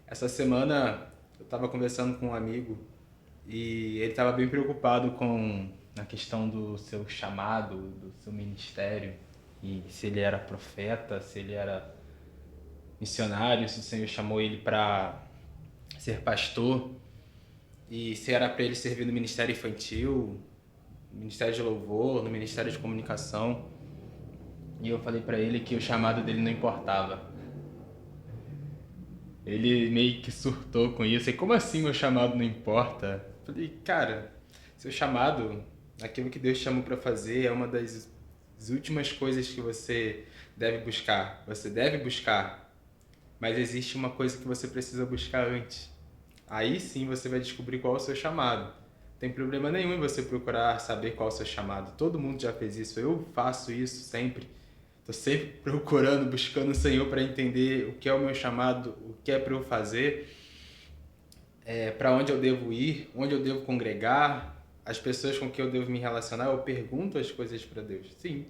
Essa semana eu estava conversando com um amigo e ele estava bem preocupado com a questão do seu chamado, do seu ministério, e se ele era profeta, se ele era missionário, se o Senhor chamou ele para ser pastor, e se era para ele servir no ministério infantil, no ministério de louvor, no ministério de comunicação. E eu falei para ele que o chamado dele não importava. Ele meio que surtou com isso. E como assim meu chamado não importa? Falei, cara, seu chamado, aquilo que Deus te chamou para fazer, é uma das últimas coisas que você deve buscar. Você deve buscar, mas existe uma coisa que você precisa buscar antes. Aí sim você vai descobrir qual é o seu chamado. Não tem problema nenhum em você procurar saber qual é o seu chamado. Todo mundo já fez isso. Eu faço isso sempre. Estou sempre procurando, buscando o Senhor para entender o que é o meu chamado, o que é para eu fazer, para onde eu devo ir, onde eu devo congregar, as pessoas com quem eu devo me relacionar. Eu pergunto as coisas para Deus, sim.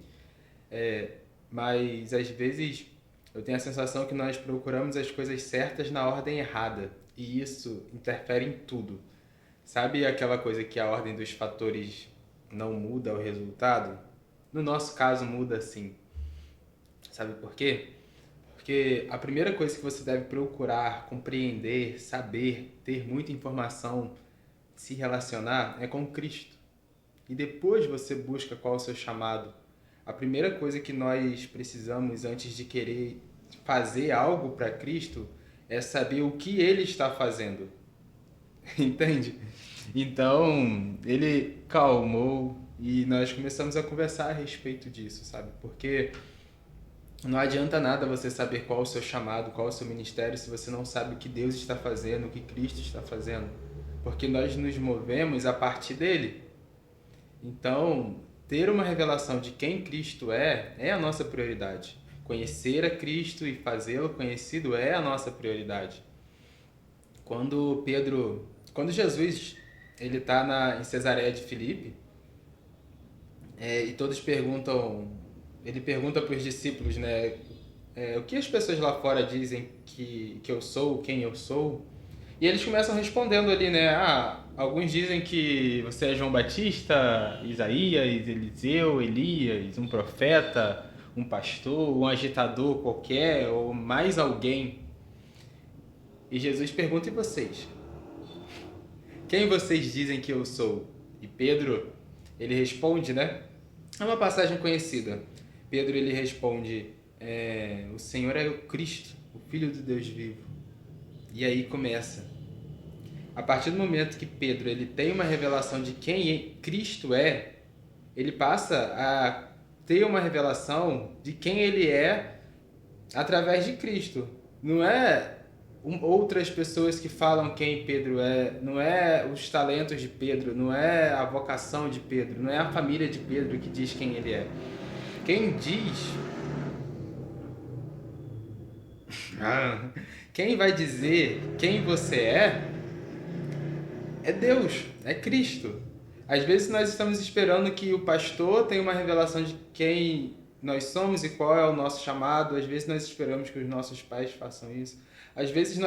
Mas às vezes eu tenho a sensação que nós procuramos as coisas certas na ordem errada. E isso interfere em tudo. Sabe aquela coisa que a ordem dos fatores não muda o resultado? No nosso caso muda sim. Sabe por quê? Porque a primeira coisa que você deve procurar, compreender, saber, ter muita informação, se relacionar é com Cristo. E depois você busca qual é o seu chamado. A primeira coisa que nós precisamos antes de querer fazer algo para Cristo é saber o que Ele está fazendo. Entende? Então, ele calmou e nós começamos a conversar a respeito disso, sabe? Porque não adianta nada você saber qual é o seu chamado, qual é o seu ministério, se você não sabe o que Deus está fazendo, o que Cristo está fazendo. Porque nós nos movemos a partir dele. Então, ter uma revelação de quem Cristo é a nossa prioridade. Conhecer a Cristo e fazê-lo conhecido é a nossa prioridade. Quando Jesus ele está em Cesareia de Filipe, e todos perguntam, ele pergunta para os discípulos, né, o que as pessoas lá fora dizem que eu sou, quem eu sou? E eles começam respondendo ali, né, alguns dizem que você é João Batista, Isaías, Eliseu, Elias, um profeta, um pastor, um agitador qualquer, ou mais alguém. E Jesus pergunta, e vocês? Quem vocês dizem que eu sou? E Pedro, ele responde, né? É uma passagem conhecida. Pedro, ele responde, o Senhor é o Cristo, o Filho do Deus vivo. E aí começa. A partir do momento que Pedro ele tem uma revelação de quem Cristo é, ele passa a ter uma revelação de quem ele é através de Cristo. Não é outras pessoas que falam quem Pedro é, não é os talentos de Pedro, não é a vocação de Pedro, não é a família de Pedro que diz quem ele é. Quem diz... Quem vai dizer quem você é Deus, é Cristo. Às vezes nós estamos esperando que o pastor tenha uma revelação de quem nós somos e qual é o nosso chamado. Às vezes nós esperamos que os nossos pais façam isso. Às vezes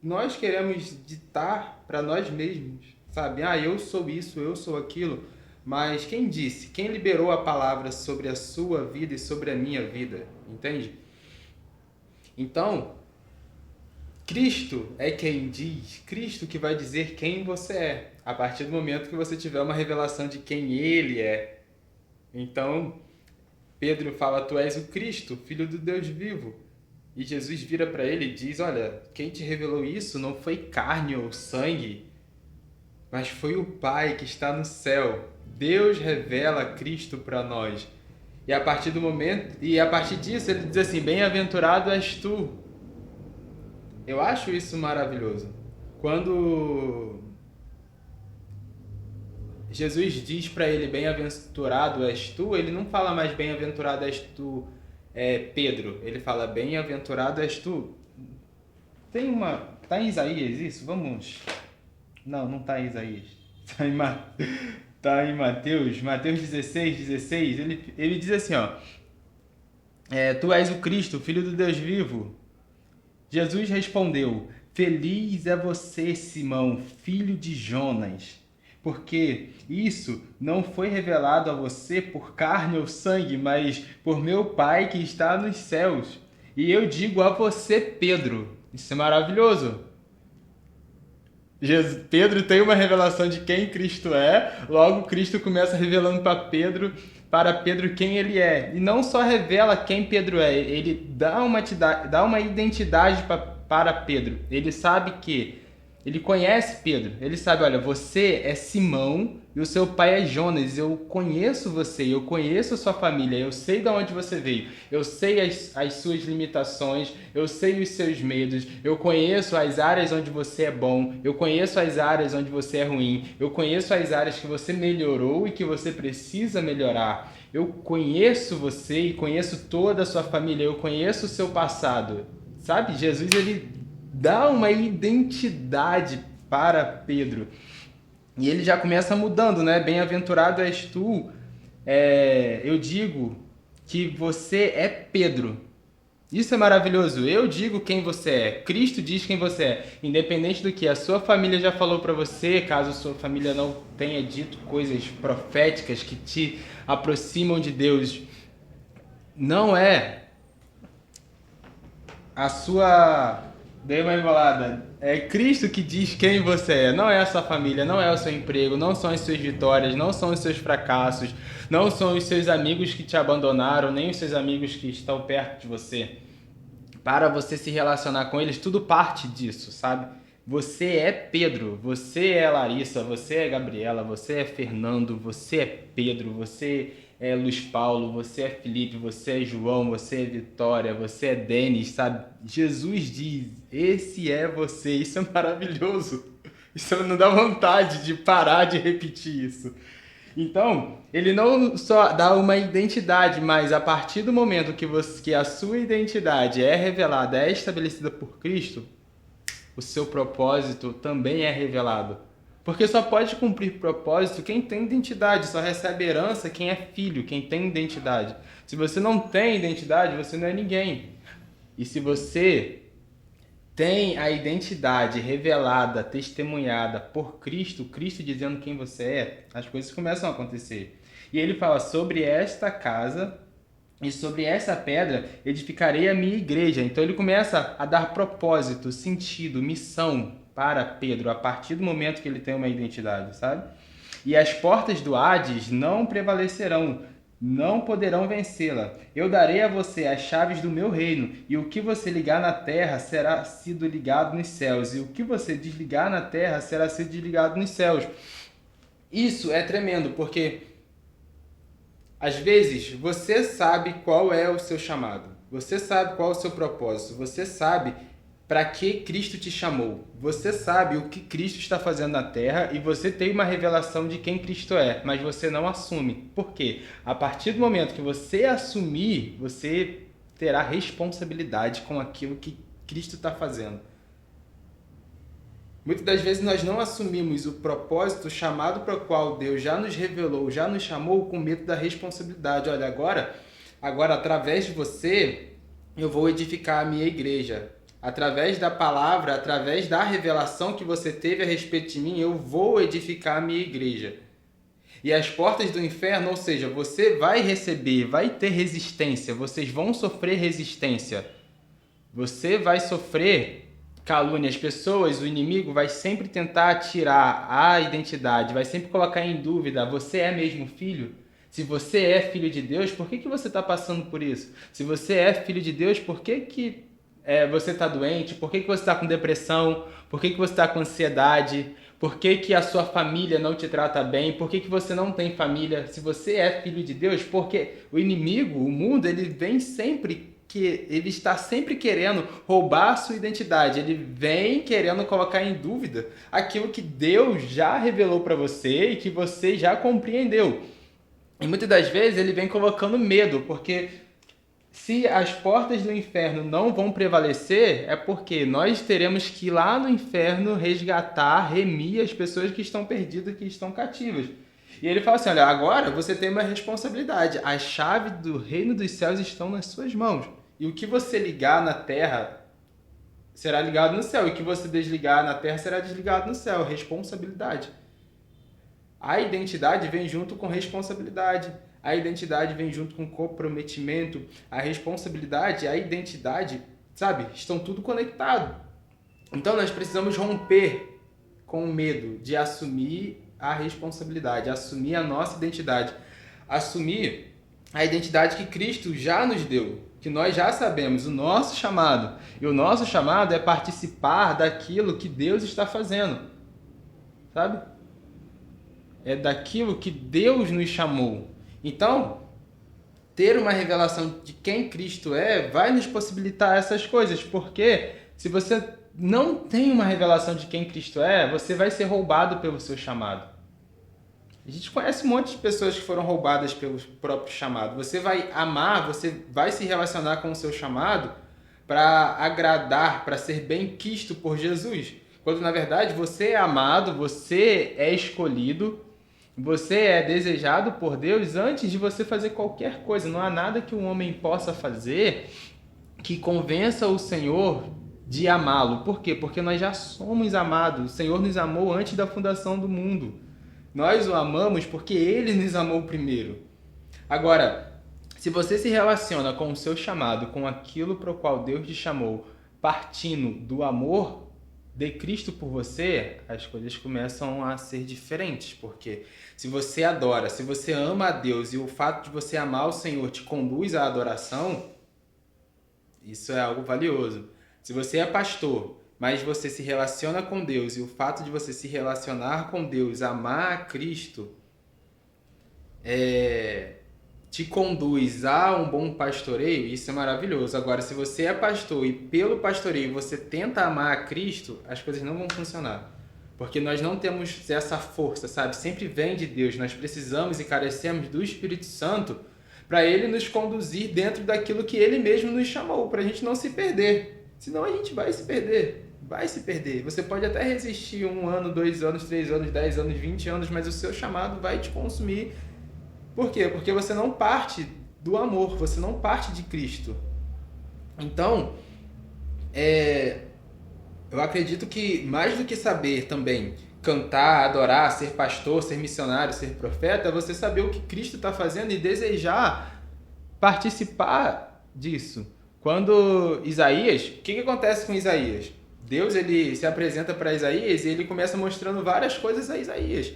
nós queremos ditar para nós mesmos, sabe? Eu sou isso, eu sou aquilo. Mas quem disse? Quem liberou a palavra sobre a sua vida e sobre a minha vida? Entende? Então, Cristo é quem diz, Cristo que vai dizer quem você é, a partir do momento que você tiver uma revelação de quem Ele é. Então, Pedro fala, tu és o Cristo, Filho do Deus vivo. E Jesus vira para ele e diz, olha, quem te revelou isso não foi carne ou sangue, mas foi o Pai que está no céu. Deus revela Cristo para nós. E a partir disso ele diz assim, bem-aventurado és tu. Eu acho isso maravilhoso. Quando Jesus diz para ele, bem-aventurado és tu, ele não fala mais bem-aventurado és tu, Pedro. Ele fala, bem-aventurado és tu. Tá em Isaías isso? Vamos... Não tá em Isaías. Tá em Mateus 16. Ele diz assim, ó, tu és o Cristo, Filho do Deus vivo. Jesus respondeu, Feliz é você, Simão, filho de Jonas, porque isso não foi revelado a você por carne ou sangue, mas por meu Pai que está nos céus. E eu digo a você, Pedro, isso é maravilhoso. Pedro tem uma revelação de quem Cristo é, logo Cristo começa revelando para Pedro quem ele é. E não só revela quem Pedro é, ele dá uma identidade para Pedro. Ele sabe que ele conhece Pedro. Ele sabe, olha, você é Simão e o seu pai é Jonas. Eu conheço você, eu conheço a sua família, eu sei de onde você veio, eu sei as suas limitações, eu sei os seus medos, eu conheço as áreas onde você é bom, eu conheço as áreas onde você é ruim, eu conheço as áreas que você melhorou e que você precisa melhorar. Eu conheço você e conheço toda a sua família, eu conheço o seu passado. Sabe, Jesus, ele dá uma identidade para Pedro. E ele já começa mudando, né? Bem-aventurado és tu. Eu digo que você é Pedro. Isso é maravilhoso. Eu digo quem você é. Cristo diz quem você é. Independente do que a sua família já falou para você, caso a sua família não tenha dito coisas proféticas que te aproximam de Deus, não é a sua... Dei uma enrolada. É Cristo que diz quem você é. Não é a sua família, não é o seu emprego, não são as suas vitórias, não são os seus fracassos, não são os seus amigos que te abandonaram, nem os seus amigos que estão perto de você. Para você se relacionar com eles, tudo parte disso, sabe? Você é Pedro, você é Larissa, você é Gabriela, você é Fernando, você é Pedro, você é Luiz Paulo, você é Felipe, você é João, você é Vitória, você é Denis, sabe? Jesus diz, esse é você, isso é maravilhoso. Isso não dá vontade de parar de repetir isso. Então, ele não só dá uma identidade, mas a partir do momento que a sua identidade é revelada, é estabelecida por Cristo, o seu propósito também é revelado. Porque só pode cumprir propósito quem tem identidade, só recebe herança quem é filho, quem tem identidade. Se você não tem identidade, você não é ninguém. E se você tem a identidade revelada, testemunhada por Cristo, Cristo dizendo quem você é, as coisas começam a acontecer. E ele fala, sobre esta casa e sobre essa pedra edificarei a minha igreja. Então ele começa a dar propósito, sentido, missão para Pedro, a partir do momento que ele tem uma identidade, sabe? E as portas do Hades não prevalecerão, não poderão vencê-la. Eu darei a você as chaves do meu reino, e o que você ligar na terra será sido ligado nos céus, e o que você desligar na terra será sido desligado nos céus. Isso é tremendo, porque às vezes você sabe qual é o seu chamado, você sabe qual é o seu propósito, você sabe para que Cristo te chamou, você sabe o que Cristo está fazendo na terra e você tem uma revelação de quem Cristo é, mas você não assume. Por quê? A partir do momento que você assumir, você terá responsabilidade com aquilo que Cristo está fazendo. Muitas das vezes nós não assumimos o propósito, o chamado para o qual Deus já nos revelou, já nos chamou, com medo da responsabilidade. Olha, agora através de você, eu vou edificar a minha igreja. Através da palavra, através da revelação que você teve a respeito de mim, eu vou edificar a minha igreja. E as portas do inferno, ou seja, você vai receber, vai ter resistência, vocês vão sofrer resistência. Você vai sofrer calúnia, as pessoas, o inimigo vai sempre tentar tirar a identidade, vai sempre colocar em dúvida, você é mesmo filho? Se você é filho de Deus, por que você está passando por isso? Se você é filho de Deus, por que você está doente? Por que você está com depressão? Por que você está com ansiedade? Por que a sua família não te trata bem? Por que você não tem família? Se você é filho de Deus, porque o inimigo, o mundo, ele está sempre querendo roubar a sua identidade. Ele vem querendo colocar em dúvida aquilo que Deus já revelou para você e que você já compreendeu. E muitas das vezes ele vem colocando medo, porque se as portas do inferno não vão prevalecer, é porque nós teremos que ir lá no inferno resgatar, remir as pessoas que estão perdidas, que estão cativas. E ele fala assim, olha, agora você tem uma responsabilidade. A chave do reino dos céus estão nas suas mãos. E o que você ligar na terra será ligado no céu, e o que você desligar na terra será desligado no céu. Responsabilidade. A identidade vem junto com responsabilidade. A identidade vem junto com comprometimento. A responsabilidade e a identidade, sabe, estão tudo conectado. Então nós precisamos romper com o medo de assumir a responsabilidade, assumir a nossa identidade, assumir a identidade que Cristo já nos deu, que nós já sabemos, o nosso chamado. E o nosso chamado é participar daquilo que Deus está fazendo, sabe? É daquilo que Deus nos chamou. Então, ter uma revelação de quem Cristo é vai nos possibilitar essas coisas, porque se você não tem uma revelação de quem Cristo é, você vai ser roubado pelo seu chamado. A gente conhece um monte de pessoas que foram roubadas pelo próprio chamado. Você vai amar, você vai se relacionar com o seu chamado para agradar, para ser bem quisto por Jesus. Quando, na verdade, você é amado, você é escolhido, você é desejado por Deus antes de você fazer qualquer coisa. Não há nada que um homem possa fazer que convença o Senhor de amá-lo. Por quê? Porque nós já somos amados. O Senhor nos amou antes da fundação do mundo. Nós o amamos porque Ele nos amou primeiro. Agora, se você se relaciona com o seu chamado, com aquilo para o qual Deus te chamou, partindo do amor de Cristo por você, as coisas começam a ser diferentes. Porque se você adora, se você ama a Deus e o fato de você amar o Senhor te conduz à adoração, isso é algo valioso. Se você é pastor, mas você se relaciona com Deus e o fato de você se relacionar com Deus, amar a Cristo, te conduz a um bom pastoreio, isso é maravilhoso. Agora, se você é pastor e pelo pastoreio você tenta amar a Cristo, as coisas não vão funcionar. Porque nós não temos essa força, sabe? Sempre vem de Deus. Nós precisamos e carecemos do Espírito Santo para Ele nos conduzir dentro daquilo que Ele mesmo nos chamou, para a gente não se perder. Senão a gente vai se perder. Vai se perder. Você pode até resistir 1 ano, 2 anos, 3 anos, 10 anos, 20 anos, mas o seu chamado vai te consumir. Por quê? Porque você não parte do amor, você não parte de Cristo. Então, eu acredito que mais do que saber também cantar, adorar, ser pastor, ser missionário, ser profeta, é você saber o que Cristo está fazendo e desejar participar disso. Quando Isaías, o que acontece com Isaías? Deus ele se apresenta para Isaías e ele começa mostrando várias coisas a Isaías.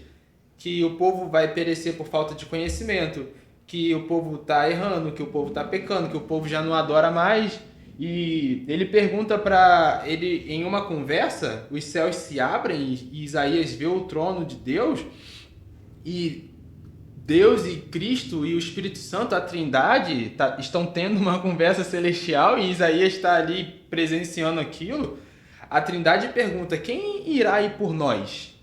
Que o povo vai perecer por falta de conhecimento, que o povo está errando, que o povo está pecando, que o povo já não adora mais. E ele pergunta para ele, em uma conversa, os céus se abrem e Isaías vê o trono de Deus, e Deus e Cristo e o Espírito Santo, a Trindade, estão tendo uma conversa celestial e Isaías está ali presenciando aquilo. A Trindade pergunta: quem irá ir por nós?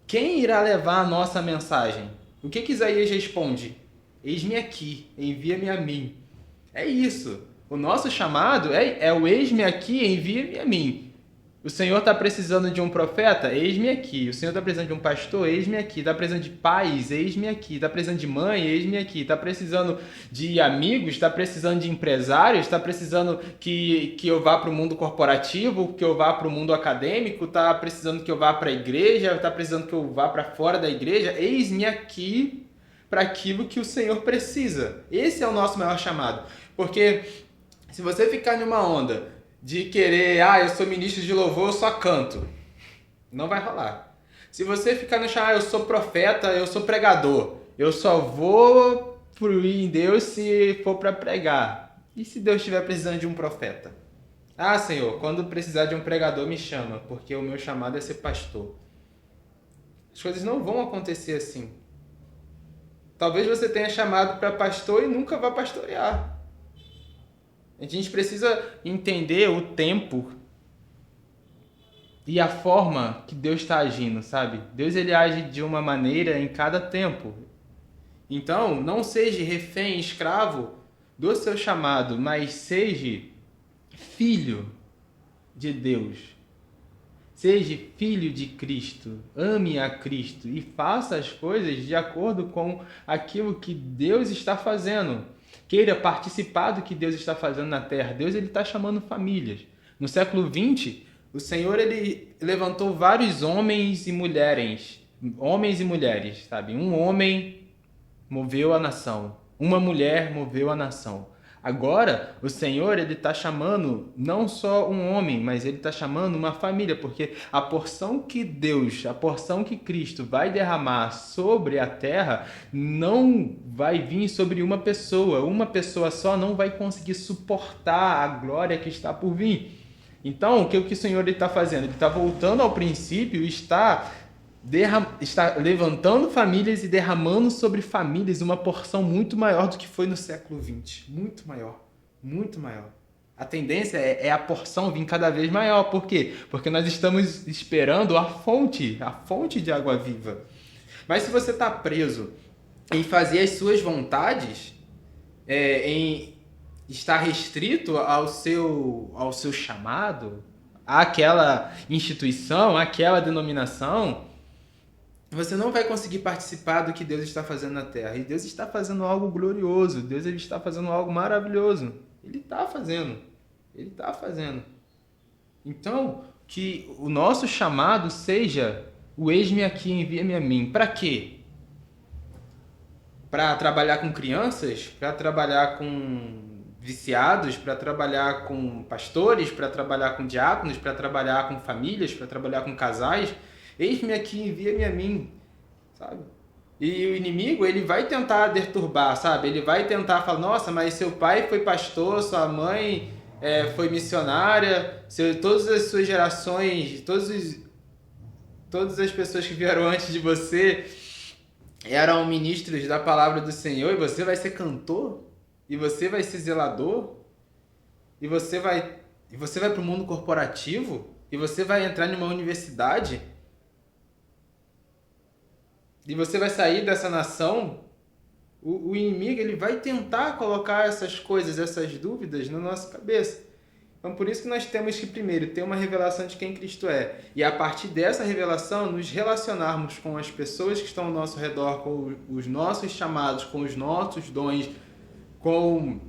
Quem irá levar a nossa mensagem? O que Isaías responde? Eis-me aqui, envia-me a mim. É isso. O nosso chamado é o eis-me aqui, envia-me a mim. O Senhor está precisando de um profeta? Eis-me aqui. O Senhor está precisando de um pastor? Eis-me aqui. Está precisando de pais? Eis-me aqui. Está precisando de mãe? Eis-me aqui. Está precisando de amigos? Está precisando de empresários? Está precisando que eu vá para o mundo corporativo? Que eu vá para o mundo acadêmico? Está precisando que eu vá para a igreja? Está precisando que eu vá para fora da igreja? Eis-me aqui para aquilo que o Senhor precisa. Esse é o nosso maior chamado. Porque se você ficar numa onda de querer, eu sou ministro de louvor, eu só canto, não vai rolar. Se você ficar no chamado, eu sou profeta, eu sou pregador, eu só vou fluir em Deus se for para pregar. E se Deus estiver precisando de um profeta? Senhor, quando precisar de um pregador, me chama, porque o meu chamado é ser pastor. As coisas não vão acontecer assim. Talvez você tenha chamado para pastor e nunca vá pastorear. A gente precisa entender o tempo e a forma que Deus está agindo, sabe? Deus ele age de uma maneira em cada tempo. Então, não seja refém, escravo do seu chamado, mas seja filho de Deus. Seja filho de Cristo, ame a Cristo e faça as coisas de acordo com aquilo que Deus está fazendo. Queira participar do que Deus está fazendo na terra. Deus ele está chamando famílias. No século XX, o Senhor ele levantou vários homens e mulheres, sabe? Um homem moveu a nação, uma mulher moveu a nação. Agora, o Senhor ele está chamando não só um homem, mas ele está chamando uma família, porque a porção que Deus, a porção que Cristo vai derramar sobre a terra, não vai vir sobre uma pessoa só não vai conseguir suportar a glória que está por vir. Então, o que o Senhor está fazendo? Ele está voltando ao princípio e está levantando famílias e derramando sobre famílias uma porção muito maior do que foi no século XX. Muito maior. Muito maior. A tendência é a porção vir cada vez maior. Por quê? Porque nós estamos esperando a fonte de água viva. Mas se você está preso em fazer as suas vontades, em estar restrito ao seu chamado, àquela instituição, àquela denominação, você não vai conseguir participar do que Deus está fazendo na terra. E Deus está fazendo algo glorioso. Deus ele está fazendo algo maravilhoso. Ele está fazendo. Então, que o nosso chamado seja o eis-me aqui, envia-me a mim. Para quê? Para trabalhar com crianças? Para trabalhar com viciados? Para trabalhar com pastores? Para trabalhar com diáconos? Para trabalhar com famílias? Para trabalhar com casais? Eis-me aqui, envia-me a mim, sabe? E o inimigo, ele vai tentar deturbar, sabe? Ele vai tentar falar, nossa, mas seu pai foi pastor, sua mãe foi missionária, todas as suas gerações, todas as pessoas que vieram antes de você eram ministros da palavra do Senhor, e você vai ser cantor, e você vai ser zelador, e você vai para o mundo corporativo, e você vai entrar numa universidade, e você vai sair dessa nação. O inimigo ele vai tentar colocar essas coisas, essas dúvidas na nossa cabeça. Então por isso que nós temos que primeiro ter uma revelação de quem Cristo é. E a partir dessa revelação nos relacionarmos com as pessoas que estão ao nosso redor, com os nossos chamados, com os nossos dons, com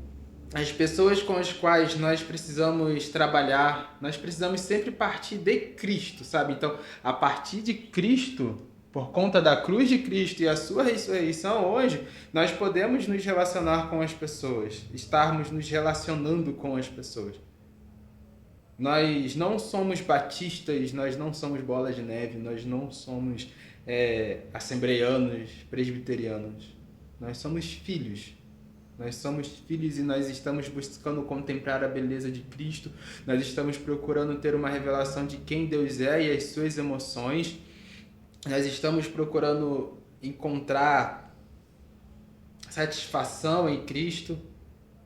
as pessoas com as quais nós precisamos trabalhar. Nós precisamos sempre partir de Cristo, sabe? Então a partir de Cristo, por conta da cruz de Cristo e a sua ressurreição, hoje, nós podemos nos relacionar com as pessoas, estarmos nos relacionando com as pessoas. Nós não somos batistas, nós não somos bola de neve, nós não somos assembleianos, presbiterianos. Nós somos filhos. Nós somos filhos e nós estamos buscando contemplar a beleza de Cristo. Nós estamos procurando ter uma revelação de quem Deus é e as suas emoções. Nós estamos procurando encontrar satisfação em Cristo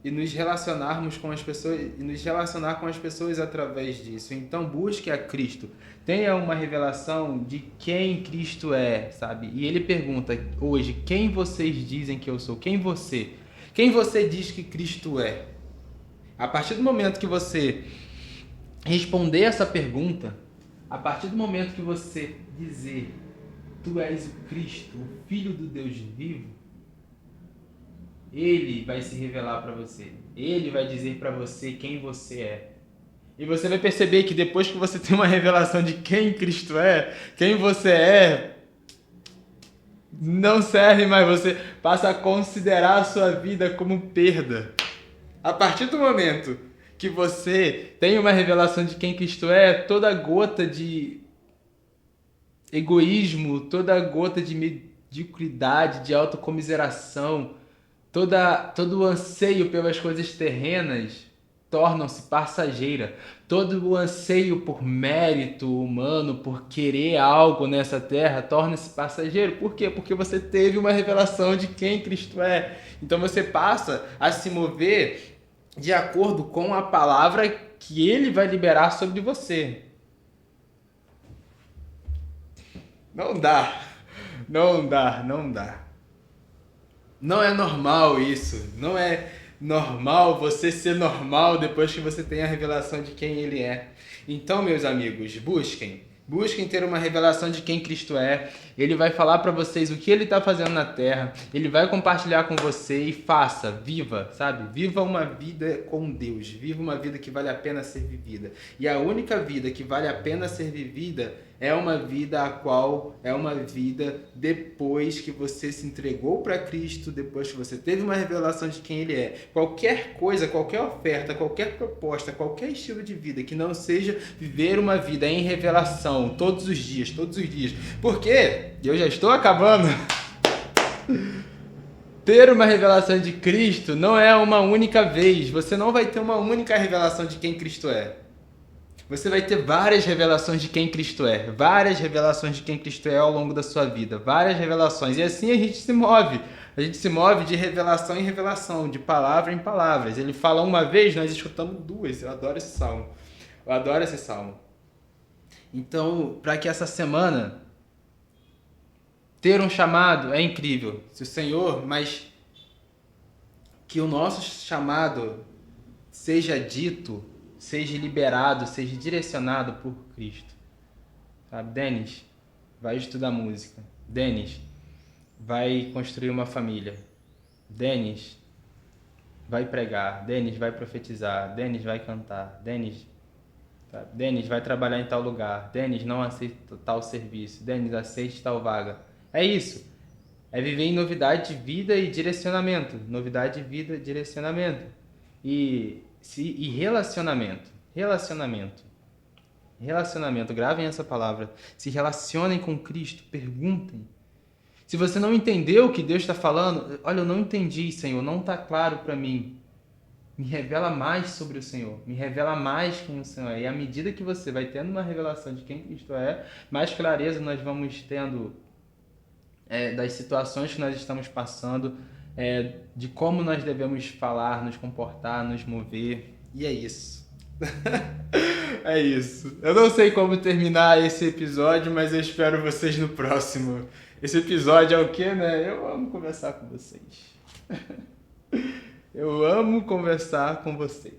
e nos relacionarmos com as pessoas e nos relacionar com as pessoas através disso. Então busque a Cristo. Tenha uma revelação de quem Cristo é, sabe? E ele pergunta hoje, quem vocês dizem que eu sou? Quem você diz que Cristo é? A partir do momento que você responder essa pergunta, a partir do momento que você dizer tu és o Cristo, o Filho do Deus vivo, Ele vai se revelar para você. Ele vai dizer para você quem você é. E você vai perceber que depois que você tem uma revelação de quem Cristo é, quem você é, não serve mais. Você passa a considerar a sua vida como perda. A partir do momento que você tem uma revelação de quem Cristo é, toda gota de egoísmo, toda gota de mediocridade, de autocomiseração, todo o anseio pelas coisas terrenas tornam-se passageira. Todo o anseio por mérito humano, por querer algo nessa terra, torna-se passageiro. Por quê? Porque você teve uma revelação de quem Cristo é. Então você passa a se mover de acordo com a palavra que Ele vai liberar sobre você. Não dá. Não é normal isso. Não é normal você ser normal depois que você tem a revelação de quem Ele é. Então, meus amigos, busquem. Busquem ter uma revelação de quem Cristo é. Ele vai falar para vocês o que ele está fazendo na terra. Ele vai compartilhar com você e faça, viva, sabe? Viva uma vida com Deus. Viva uma vida que vale a pena ser vivida. E a única vida que vale a pena ser vivida é uma vida a qual é uma vida depois que você se entregou para Cristo, depois que você teve uma revelação de quem Ele é. Qualquer coisa, qualquer oferta, qualquer proposta, qualquer estilo de vida que não seja viver uma vida em revelação todos os dias. Porque eu já estou acabando. Ter uma revelação de Cristo não é uma única vez. Você não vai ter uma única revelação de quem Cristo é. Você vai ter várias revelações de quem Cristo é. Várias revelações de quem Cristo é ao longo da sua vida. Várias revelações. E assim a gente se move. A gente se move de revelação em revelação, de palavra em palavras. Ele fala uma vez, nós escutamos duas. Eu adoro esse salmo. Eu adoro esse salmo. Então, para que essa semana ter um chamado é incrível. Se o Senhor, mas que o nosso chamado seja dito, seja liberado, seja direcionado por Cristo. Sabe? Denis, vai estudar música. Denis, vai construir uma família. Denis, vai pregar. Denis, vai profetizar. Denis, vai cantar. Denis, vai trabalhar em tal lugar. Denis, não aceita tal serviço. Denis, aceite tal vaga. É isso. É viver em novidade de vida e direcionamento. Novidade de vida e direcionamento. E relacionamento. Relacionamento. Gravem essa palavra. Se relacionem com Cristo. Perguntem. Se você não entendeu o que Deus está falando, olha, eu não entendi, Senhor. Não está claro para mim. Me revela mais sobre o Senhor. Me revela mais quem o Senhor é. E à medida que você vai tendo uma revelação de quem Cristo é, mais clareza nós vamos tendo das situações que nós estamos passando, de como nós devemos falar, nos comportar, nos mover. E é isso. É isso. Eu não sei como terminar esse episódio, mas eu espero vocês no próximo. Esse episódio é o quê, né? Eu amo conversar com vocês. Eu amo conversar com vocês.